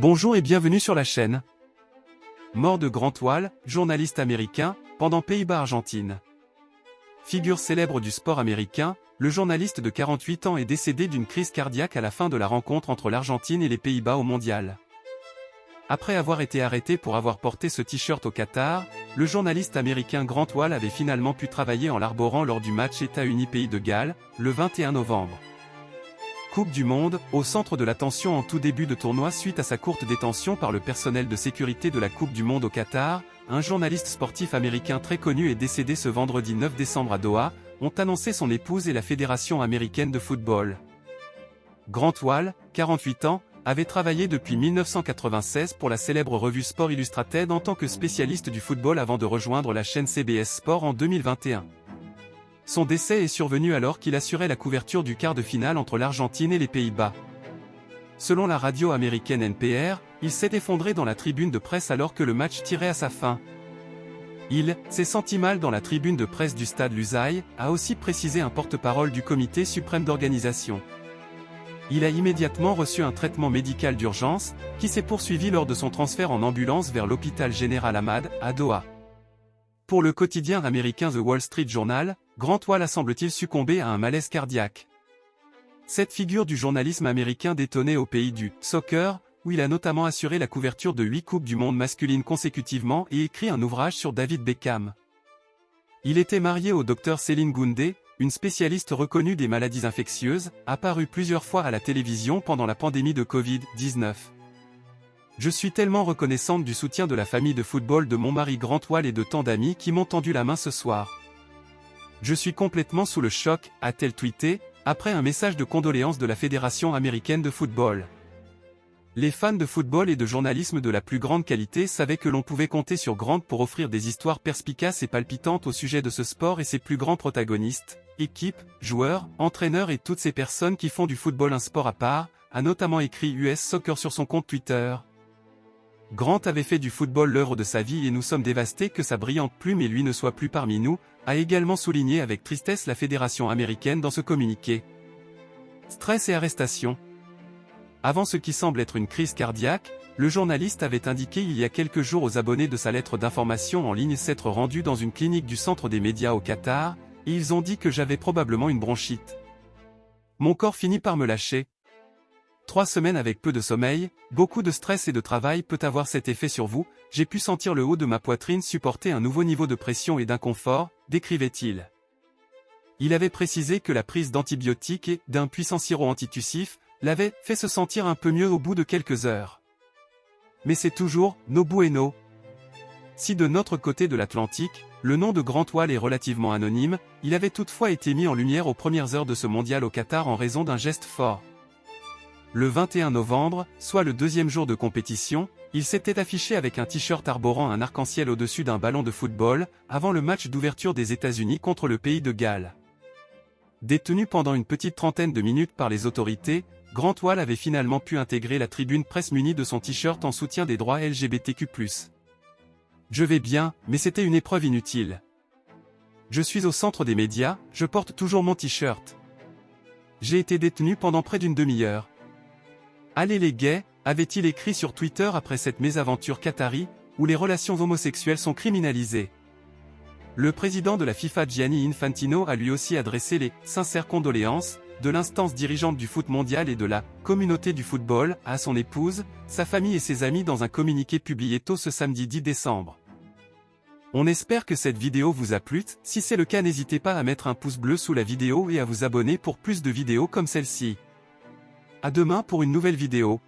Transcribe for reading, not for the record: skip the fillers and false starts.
Bonjour et bienvenue sur la chaîne. Mort de Grant Wahl, journaliste américain, pendant Pays-Bas-Argentine. Figure célèbre du sport américain, le journaliste de 48 ans est décédé d'une crise cardiaque à la fin de la rencontre entre l'Argentine et les Pays-Bas au mondial. Après avoir été arrêté pour avoir porté ce t-shirt au Qatar, le journaliste américain Grant Wahl avait finalement pu travailler en l'arborant lors du match États-Unis-Pays de Galles, le 21 novembre. Coupe du Monde, au centre de l'attention en tout début de tournoi suite à sa courte détention par le personnel de sécurité de la Coupe du Monde au Qatar, un journaliste sportif américain très connu est décédé ce vendredi 9 décembre à Doha, ont annoncé son épouse et la Fédération américaine de football. Grant Wahl, 48 ans, avait travaillé depuis 1996 pour la célèbre revue Sport Illustrated en tant que spécialiste du football avant de rejoindre la chaîne CBS Sport en 2021. Son décès est survenu alors qu'il assurait la couverture du quart de finale entre l'Argentine et les Pays-Bas. Selon la radio américaine NPR, il s'est effondré dans la tribune de presse alors que le match tirait à sa fin. Il s'est senti mal dans la tribune de presse du stade Lusail, a aussi précisé un porte-parole du comité suprême d'organisation. Il a immédiatement reçu un traitement médical d'urgence, qui s'est poursuivi lors de son transfert en ambulance vers l'hôpital Général Ahmad, à Doha. Pour le quotidien américain The Wall Street Journal, Grant Wahl a semble-t-il succombé à un malaise cardiaque. Cette figure du journalisme américain détonnait au pays du soccer, où il a notamment assuré la couverture de 8 Coupes du Monde masculines consécutivement et écrit un ouvrage sur David Beckham. Il était marié au Dr Céline Goundé, une spécialiste reconnue des maladies infectieuses, apparue plusieurs fois à la télévision pendant la pandémie de Covid-19. Je suis tellement reconnaissante du soutien de la famille de football de mon mari Grant Wahl et de tant d'amis qui m'ont tendu la main ce soir. Je suis complètement sous le choc, a-t-elle tweeté, après un message de condoléances de la Fédération américaine de football. Les fans de football et de journalisme de la plus grande qualité savaient que l'on pouvait compter sur Grant pour offrir des histoires perspicaces et palpitantes au sujet de ce sport et ses plus grands protagonistes, équipes, joueurs, entraîneurs et toutes ces personnes qui font du football un sport à part, a notamment écrit US Soccer sur son compte Twitter. Grant avait fait du football l'œuvre de sa vie et nous sommes dévastés que sa brillante plume et lui ne soient plus parmi nous, a également souligné avec tristesse la Fédération américaine dans ce communiqué. Stress et arrestation. Avant ce qui semble être une crise cardiaque, le journaliste avait indiqué il y a quelques jours aux abonnés de sa lettre d'information en ligne s'être rendu dans une clinique du centre des médias au Qatar, et ils ont dit que j'avais probablement une bronchite. Mon corps finit par me lâcher. 3 semaines avec peu de sommeil, beaucoup de stress et de travail peut avoir cet effet sur vous, j'ai pu sentir le haut de ma poitrine supporter un nouveau niveau de pression et d'inconfort, décrivait-il. Il avait précisé que la prise d'antibiotiques et d'un puissant sirop antitussif l'avait fait se sentir un peu mieux au bout de quelques heures. Mais c'est toujours no bueno. Si de notre côté de l'Atlantique, le nom de Grant Wahl est relativement anonyme, il avait toutefois été mis en lumière aux premières heures de ce mondial au Qatar en raison d'un geste fort. Le 21 novembre, soit le deuxième jour de compétition, il s'était affiché avec un t-shirt arborant un arc-en-ciel au-dessus d'un ballon de football, avant le match d'ouverture des États-Unis contre le pays de Galles. Détenu pendant une petite trentaine de minutes par les autorités, Grant Wahl avait finalement pu intégrer la tribune presse munie de son t-shirt en soutien des droits LGBTQ+. Je vais bien, mais c'était une épreuve inutile. Je suis au centre des médias, je porte toujours mon t-shirt. J'ai été détenu pendant près d'une demi-heure. Allez les gays, avait-il écrit sur Twitter après cette mésaventure qatari, où les relations homosexuelles sont criminalisées. Le président de la FIFA Gianni Infantino a lui aussi adressé les sincères condoléances de l'instance dirigeante du foot mondial et de la communauté du football à son épouse, sa famille et ses amis dans un communiqué publié tôt ce samedi 10 décembre. On espère que cette vidéo vous a plu, si c'est le cas n'hésitez pas à mettre un pouce bleu sous la vidéo et à vous abonner pour plus de vidéos comme celle-ci. À demain pour une nouvelle vidéo.